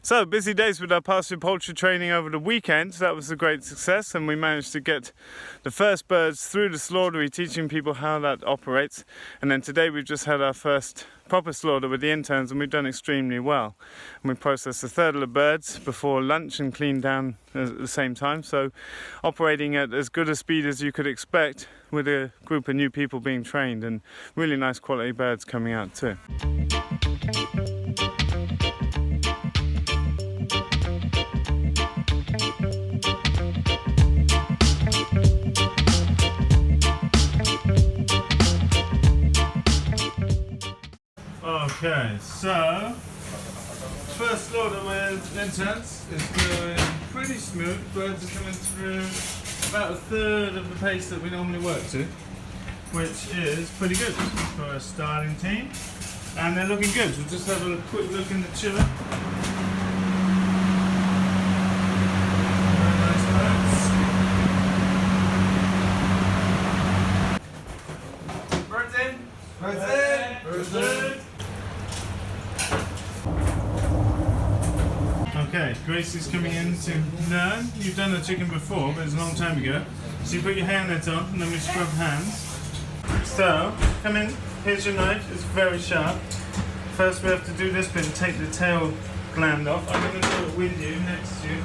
So, busy days with our pastured poultry training over the weekend. That was a great success, and we managed to get the first birds through the slaughtery, teaching people how that operates. And then today we've just had our first proper slaughter with the interns, and we've done extremely well. And we processed a third of the birds before lunch and cleaned down at the same time. So, operating at as good a speed as you could expect with a group of new people being trained, and really nice quality birds coming out too. Okay, so first slaughter with interns is going pretty smooth. Birds are coming through about a third of the pace that we normally work to, which is pretty good for a starting team. And they're looking good. We'll just have a quick look in the chiller. Very nice birds. Birds in. Birds in. Birds in. Okay, Gracie's coming in to learn. You've done a chicken before, but it's a long time ago. So you put your hairnet on, and then we scrub hands. So, come in. Here's your knife. It's very sharp. First we have to do this bit and take the tail gland off. I'm going to do it with you, next to you.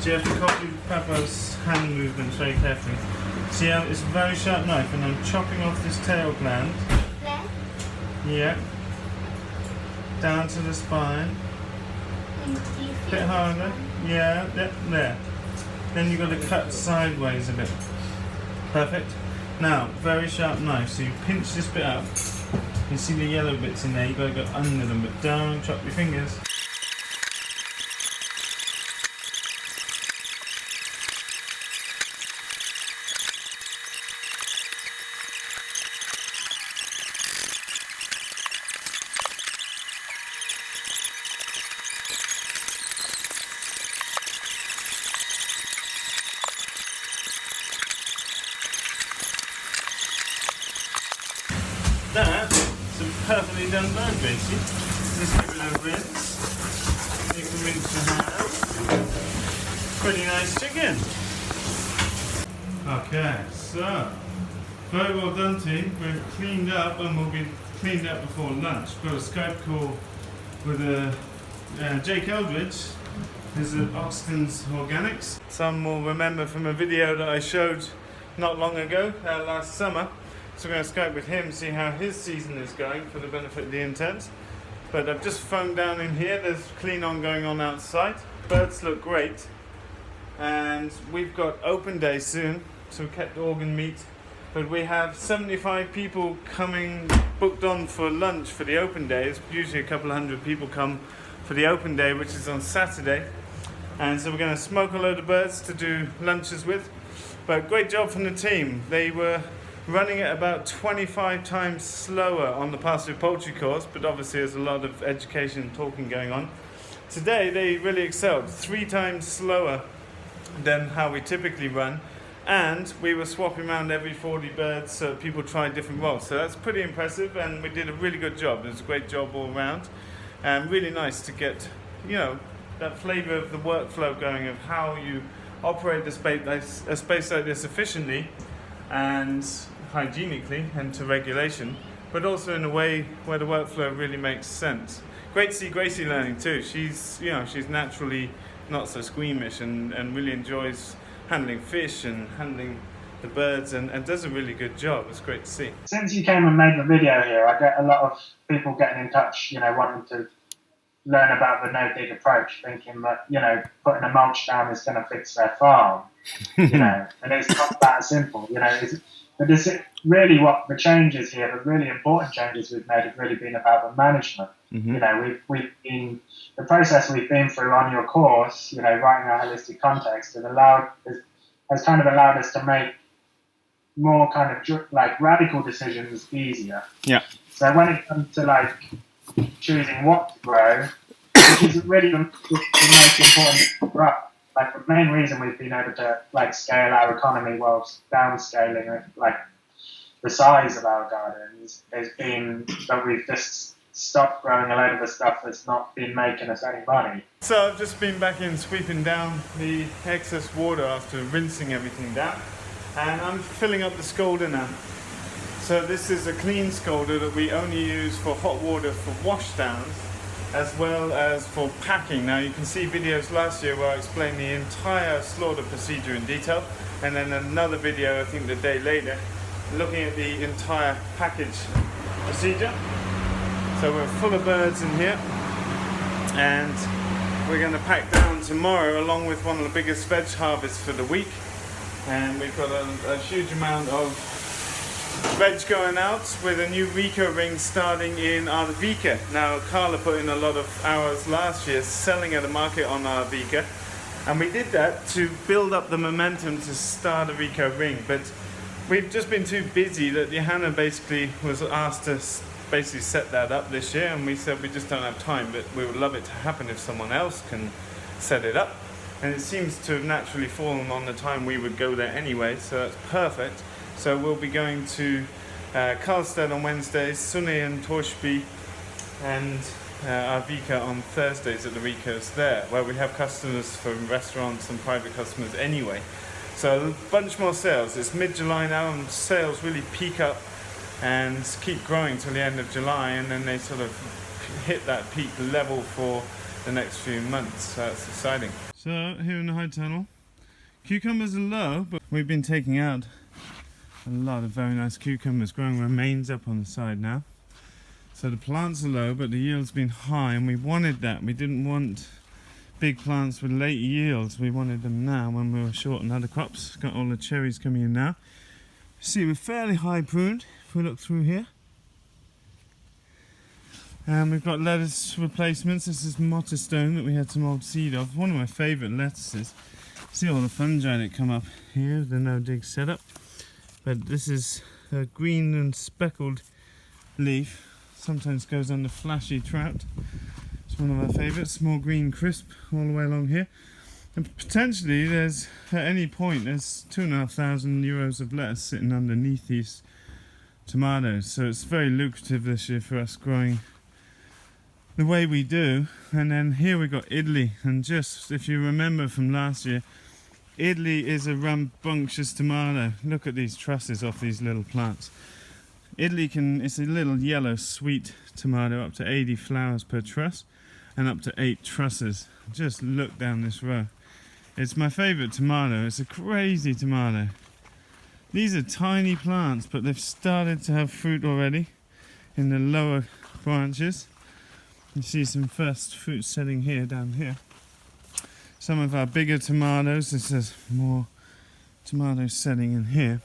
So you have to copy Papa's hand movements very carefully. See how it's a very sharp knife, and I'm chopping off this tail gland. Yeah. Down to the spine. A bit harder. Yeah, there. Then you've got to cut sideways a bit. Perfect. Now, very sharp knife. So you pinch this bit up. You see the yellow bits in there. You've got to go under them, but don't chop your fingers. That's a perfectly done bird, Gracie. Just give it a rinse. You can rinse your hands. Pretty nice chicken. Okay, so very well done, team. We've cleaned up, and we'll be cleaned up before lunch. We've got a Skype call with Jake Eldridge. He's at Oxton's Organics. Some will remember from a video that I showed not long ago, last summer. So we're going to Skype with him, see how his season is going for the benefit of the interns. But I've just phoned down in here. There's clean on going on outside. Birds look great. And we've got open day soon, so we kept organ meat. But we have 75 people coming, booked on for lunch for the open days. Usually a couple of hundred people come for the open day, which is on Saturday. And so we're going to smoke a load of birds to do lunches with. But great job from the team. They were running at about 25 times slower on the pastured poultry course, but obviously there's a lot of education and talking going on. Today they really excelled, 3 times slower than how we typically run, and we were swapping around every 40 birds so people tried different roles. So that's pretty impressive, and we did a really good job. It was a great job all around, and really nice to get, that flavour of the workflow going of how you operate a space like this efficiently and hygienically and to regulation, but also in a way where the workflow really makes sense. Great to see Gracie learning too. She's naturally not so squeamish and really enjoys handling fish and handling the birds and does a really good job. It's great to see. Since you came and made the video here, I get a lot of people getting in touch, wanting to learn about the no-dig approach, thinking that, putting a mulch down is going to fix their farm, and it's not that simple, But this really what the changes here, the really important changes we've made have really been about the management. Mm-hmm. We've been, the process we've been through on your course, writing a holistic context, has kind of allowed us to make more kind of radical decisions easier. Yeah. So when it comes to choosing what to grow, which is really the most important for us. The main reason we've been able to scale our economy whilst downscaling the size of our gardens has been that we've just stop growing a load of the stuff that's not been making us any money. So I've just been back in sweeping down the excess water after rinsing everything down, and I'm filling up the scalder now. So this is a clean scalder that we only use for hot water for washdowns, as well as for packing. Now you can see videos last year where I explained the entire slaughter procedure in detail, and then another video, I think the day later, looking at the entire package procedure. So we're full of birds in here, and we're going to pack down tomorrow along with one of the biggest veg harvests for the week. And we've got a huge amount of veg going out with a new Rico ring starting in Arvika. Now Carla put in a lot of hours last year selling at the market on Arvika, and we did that to build up the momentum to start a Rico ring, but we've just been too busy that Johanna basically was asked to basically set that up this year, and we said we just don't have time, but we would love it to happen if someone else can set it up. And it seems to have naturally fallen on the time we would go there anyway, so that's perfect. So we'll be going to Karlstad on Wednesdays, Sunne and Torsby, and Arvika on Thursdays at the Ricos there, where we have customers from restaurants and private customers anyway. So a bunch more sales. It's mid-July now, and sales really peak up and keep growing till the end of July, and then they sort of hit that peak level for the next few months. So that's exciting. So here in the high tunnel, cucumbers are low, but we've been taking out a lot of very nice cucumbers, growing remains up on the side now. So the plants are low, but the yield's been high, and we wanted that. We didn't want big plants with late yields. We wanted them now when we were short on other crops. Got all the cherries coming in now. See, we're fairly high pruned if we look through here. And we've got lettuce replacements. This is Motterstone that we had some old seed of. One of my favourite lettuces. See all the fungi that come up here, the no-dig setup. But this is a green and speckled leaf. Sometimes goes under flashy trout. It's one of our favourites. Small green crisp all the way along here. And potentially there's, at any point, there's 2,500 euros of lettuce sitting underneath these tomatoes. So it's very lucrative this year for us growing the way we do. And then here we got Italy, and just if you remember from last year, Italy is a rambunctious tomato. Look at these trusses off these little plants. Italy it's a little yellow sweet tomato, up to 80 flowers per truss and up to 8 trusses. Just look down this row. It's my favourite tomato. It's a crazy tomato. These are tiny plants, but they've started to have fruit already in the lower branches. You see some first fruit setting here, down here. Some of our bigger tomatoes, this is more tomatoes setting in here.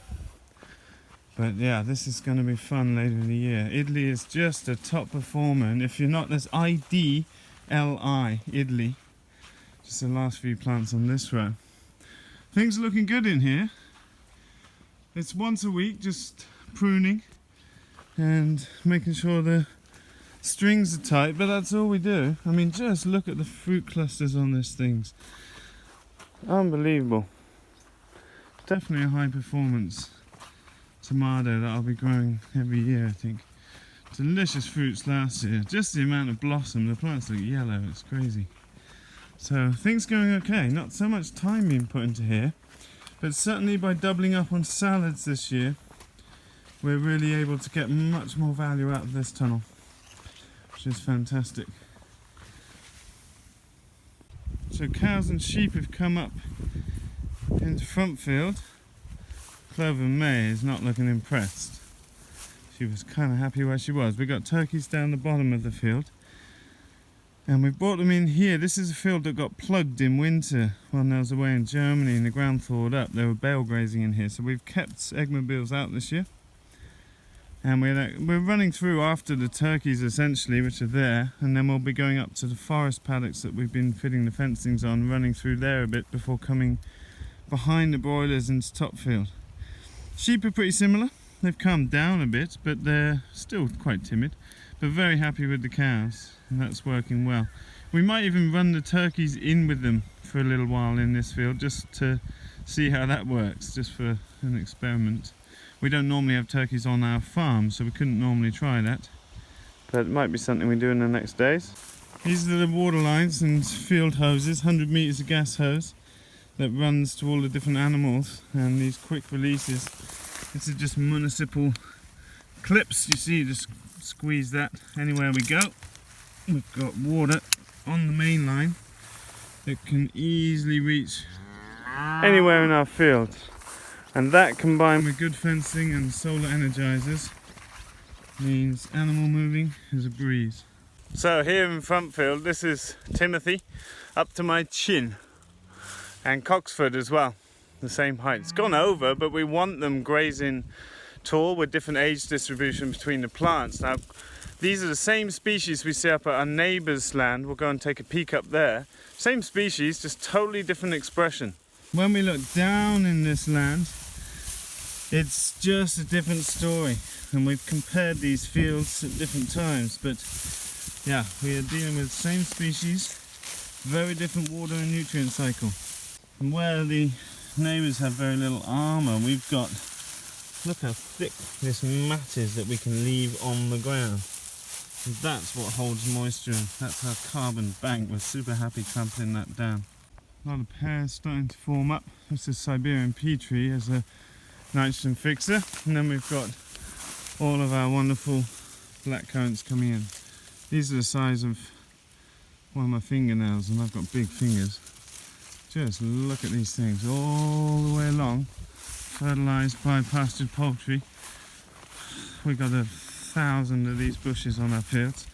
But yeah, this is going to be fun later in the year. Italy is just a top performer, and if you're not, there's IDLI, Italy. Just the last few plants on this row. Things are looking good in here. It's once a week, just pruning and making sure the strings are tight, but that's all we do. I mean, just look at the fruit clusters on these things. Unbelievable. Definitely a high performance tomato that I'll be growing every year, I think. Delicious fruits last year. Just the amount of blossom, the plants look yellow, it's crazy. So things going okay. Not so much time being put into here, but certainly by doubling up on salads this year, we're really able to get much more value out of this tunnel, which is fantastic. So cows and sheep have come up into front field. Clover May is not looking impressed. She was kind of happy where she was. We got turkeys down the bottom of the field, and we brought them in here. This is a field that got plugged in winter when I was away in Germany and the ground thawed up. They were bale grazing in here, so we've kept eggmobiles out this year. And we're running through after the turkeys essentially, which are there, and then we'll be going up to the forest paddocks that we've been fitting the fencings on, running through there a bit before coming behind the broilers into Topfield. Sheep are pretty similar. They've calmed down a bit, but they're still quite timid, but very happy with the cows, and that's working well. We might even run the turkeys in with them for a little while in this field, just to see how that works, just for an experiment. We don't normally have turkeys on our farm, so we couldn't normally try that. but it might be something we do in the next days. These are the water lines and field hoses, 100 metres of gas hose that runs to all the different animals, and these quick releases. This is just municipal clips, you see, just squeeze that anywhere we go. We've got water on the main line that can easily reach anywhere in our fields, and that combined with good fencing and solar energizers means animal moving is a breeze. So here in front field, this is Timothy up to my chin, and Coxford as well, the same height. It's gone over, but we want them grazing tall with different age distribution between the plants. Now these are the same species we see up at our neighbour's land. We'll go and take a peek up there. Same species, just totally different expression. When we look down in this land, it's just a different story, and we've compared these fields at different times, but yeah, we are dealing with the same species, very different water and nutrient cycle. And where the neighbours have very little armour, we've got, look how thick this mat is that we can leave on the ground. And that's what holds moisture in. That's our carbon bank. We're super happy trampling that down. A lot of pears starting to form up. This is Siberian pea tree as a nitrogen fixer. And then we've got all of our wonderful black currants coming in. These are the size of one of my fingernails, and I've got big fingers. Just look at these things all the way along, fertilised by pastured poultry. We've got 1,000 of these bushes on our fields,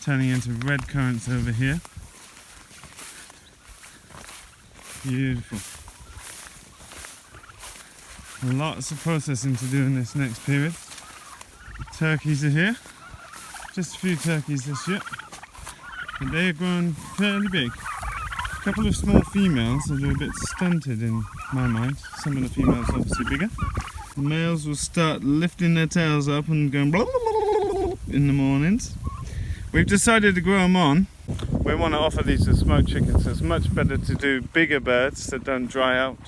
turning into red currants over here. Beautiful. Lots of processing to do in this next period. Turkeys are here. Just a few turkeys this year, but they are growing fairly big. A couple of small females that are a bit stunted in my mind. Some of the females are obviously bigger. The males will start lifting their tails up and going blah, blah, blah, blah, in the mornings. We've decided to grow them on. We want to offer these to smoked chickens, so it's much better to do bigger birds that don't dry out.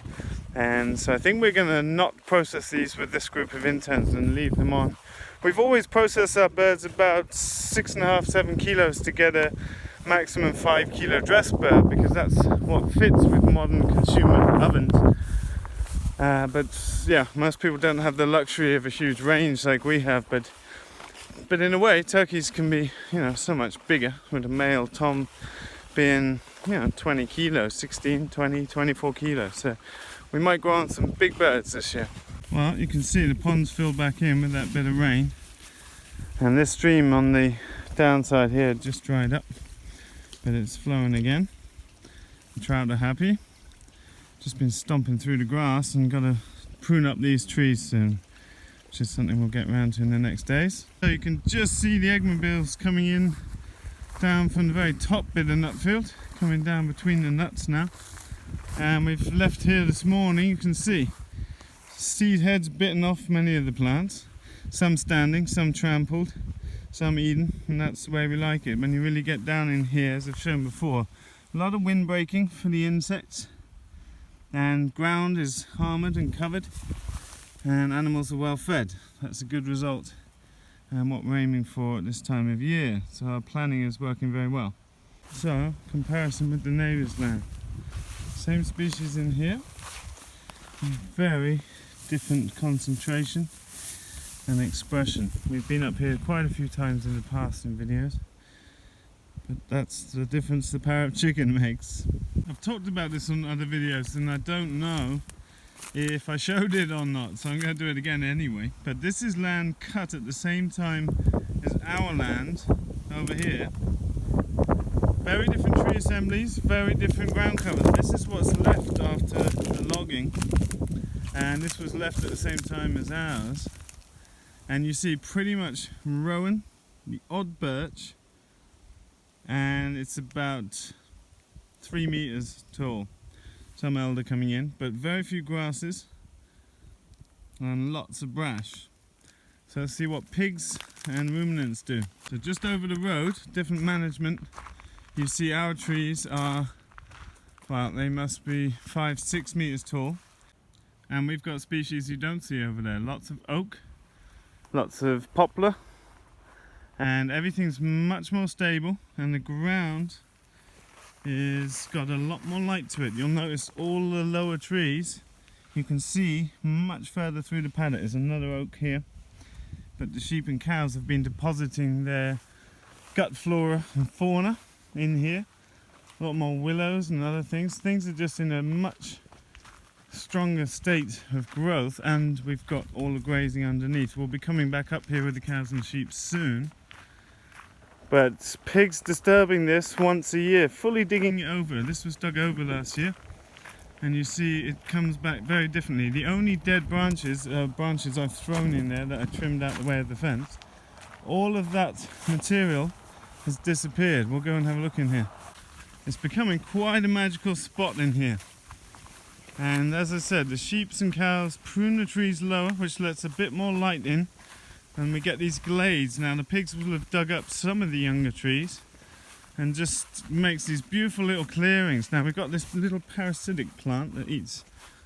And so I think we're going to not process these with this group of interns and leave them on. We've always processed our birds about 6.5, 7 kilos to get a maximum 5 kilo dress bird, because that's what fits with modern consumer ovens. But yeah, most people don't have the luxury of a huge range like we have, but in a way turkeys can be, you know, so much bigger, with a male tom being, you know, 20 kilos, 16, 20, 24 kilos. So we might grow on some big birds this year. Well, you can see the pond's filled back in with that bit of rain, and this stream on the downside here just dried up, but it's flowing again. The trout are happy. Just been stomping through the grass and got to prune up these trees soon, which is something we'll get around to in the next days. So you can just see the eggmobiles coming in down from the very top bit of nut field, coming down between the nuts now. And we've left here this morning, you can see seed heads bitten off many of the plants, some standing, some trampled, some eaten, and that's the way we like it. When you really get down in here, as I've shown before, a lot of wind breaking for the insects, and ground is armoured and covered, and animals are well fed. That's a good result, and what we're aiming for at this time of year. So our planning is working very well. So, comparison with the neighbour's land. Same species in here, very different concentration and expression. We've been up here quite a few times in the past in videos, but that's the difference the parrot chicken makes. I've talked about this on other videos, and I don't know if I showed it or not, so I'm going to do it again anyway. But this is land cut at the same time as our land over here. Very different tree assemblies, very different ground covers. This is what's left after the logging, and this was left at the same time as ours. And you see pretty much rowan, the odd birch, and it's about 3 meters tall. Some elder coming in, but very few grasses and lots of brash. So let's see what pigs and ruminants do. So just over the road, different management. You see our trees are, well, they must be 5-6 meters tall. And we've got species you don't see over there. Lots of oak, lots of poplar, and everything's much more stable, and the ground is got a lot more light to it. You'll notice all the lower trees you can see much further through the paddock. There's another oak here, but the sheep and cows have been depositing their gut flora and fauna in here. A lot more willows and other things. Things are just in a much stronger state of growth, and we've got all the grazing underneath. We'll be coming back up here with the cows and sheep soon. But pigs disturbing this once a year, fully digging it over. This was dug over last year, and you see it comes back very differently. The only dead branches are branches I've thrown in there that are trimmed out the way of the fence. All of that material has disappeared. We'll go and have a look in here. It's becoming quite a magical spot in here. And as I said, the sheep and cows prune the trees lower, which lets a bit more light in. And we get these glades. Now the pigs will have dug up some of the younger trees and just makes these beautiful little clearings. Now we've got this little parasitic plant that eats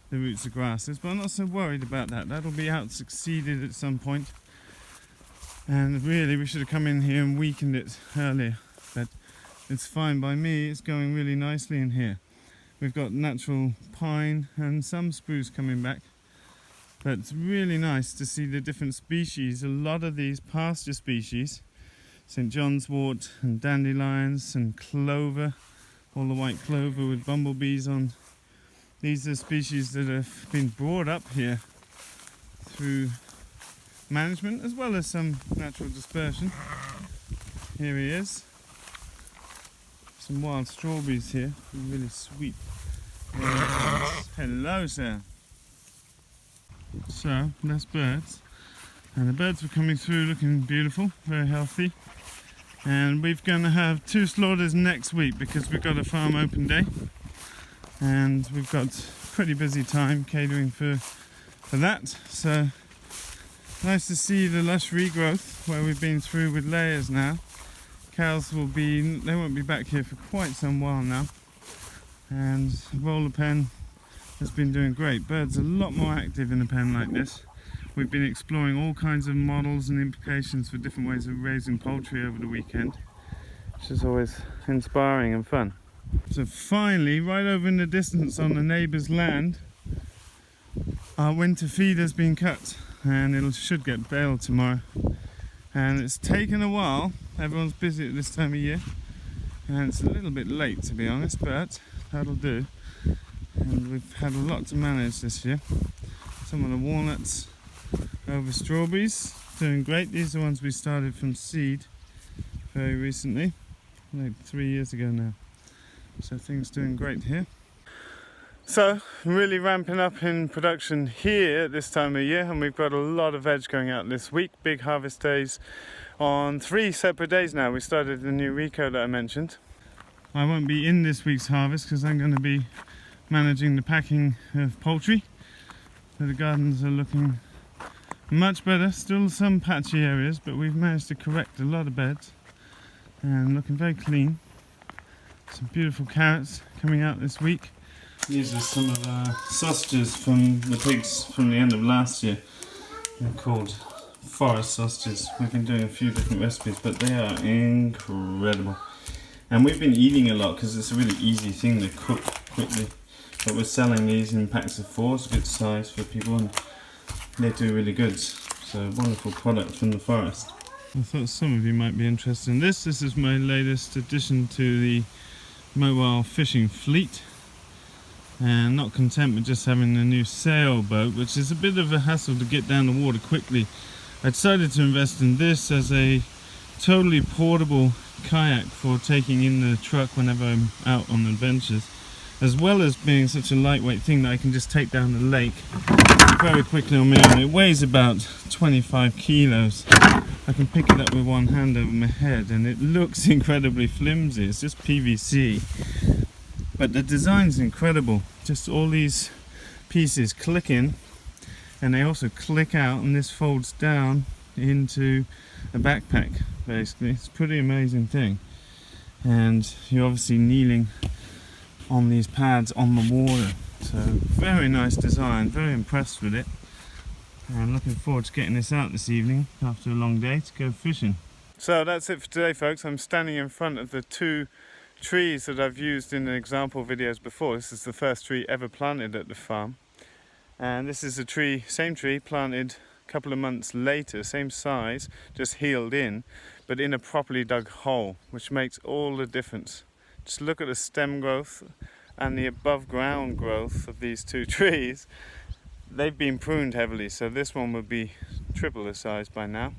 the roots of grasses, but I'm not so worried about that. That'll be out succeeded at some point. And really we should have come in here and weakened it earlier, but it's fine by me. It's going really nicely in here. We've got natural pine and some spruce coming back. But it's really nice to see the different species. A lot of these pasture species, St. John's wort and dandelions and clover, all the white clover with bumblebees on. These are species that have been brought up here through management as well as some natural dispersion. Here he is. Some wild strawberries here, really sweet. Hello, sir. So that's birds, and the birds were coming through looking beautiful, very healthy, and we're going to have 2 slaughters next week because we've got a farm open day and we've got pretty busy time catering for that. So nice to see the lush regrowth where we've been through with layers now. Cows won't be back here for quite some while now, and roller pen has been doing great. Birds are a lot more active in a pen like this. We've been exploring all kinds of models and implications for different ways of raising poultry over the weekend, which is always inspiring and fun. So finally, right over in the distance on the neighbour's land, our winter feed has been cut, and it should get baled tomorrow. And it's taken a while. Everyone's busy at this time of year, and it's a little bit late to be honest, but that'll do. And we've had a lot to manage this year. Some of the walnuts over strawberries, doing great. These are the ones we started from seed very recently, like 3 years ago now. So things doing great here. So really ramping up in production here at this time of year, and we've got a lot of veg going out this week. Big harvest days on 3 separate days now. We started the new Rico that I mentioned. I won't be in this week's harvest because I'm going to be managing the packing of poultry. So the gardens are looking much better. Still some patchy areas, but we've managed to correct a lot of beds and looking very clean. Some beautiful carrots coming out this week. These are some of our sausages from the pigs from the end of last year. They're called forest sausages. We've been doing a few different recipes, but they are incredible. And we've been eating a lot because it's a really easy thing to cook quickly. But we're selling these in packs of 4, it's a good size for people, and they do really good. So wonderful product from the forest. I thought some of you might be interested in this. This is my latest addition to the mobile fishing fleet. And not content with just having a new sailboat, which is a bit of a hassle to get down the water quickly, I decided to invest in this as a totally portable kayak for taking in the truck whenever I'm out on adventures, as well as being such a lightweight thing that I can just take down the lake very quickly on my own. It weighs about 25 kilos. I can pick it up with one hand over my head, and it looks incredibly flimsy. It's just PVC, but the design's incredible. Just all these pieces click in, and they also click out, and this folds down into a backpack basically. It's a pretty amazing thing, and you're obviously kneeling on these pads on the water. So very nice design, very impressed with it, and looking forward to getting this out this evening after a long day to go fishing. So that's it for today, folks. I'm standing in front of the 2 trees that I've used in the example videos before. This is the first tree ever planted at the farm, and this is a tree, same tree, planted a couple of months later, same size, just healed in, but in a properly dug hole, which makes all the difference. Just look at the stem growth and the above ground growth of these 2 trees. They've been pruned heavily, so this one would be triple the size by now.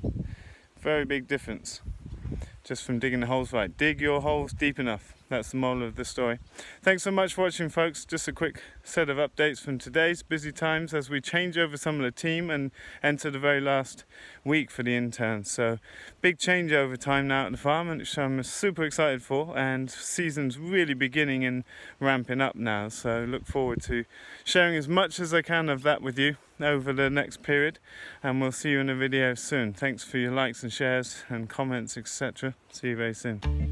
Very big difference just from digging the holes right. Dig your holes deep enough. That's the moral of the story. Thanks so much for watching, folks. Just a quick set of updates from today's busy times as we change over some of the team and enter the very last week for the interns. So big changeover time now at the farm, which I'm super excited for, and season's really beginning and ramping up now. So look forward to sharing as much as I can of that with you over the next period, and we'll see you in a video soon. Thanks for your likes and shares and comments, etc. See you very soon.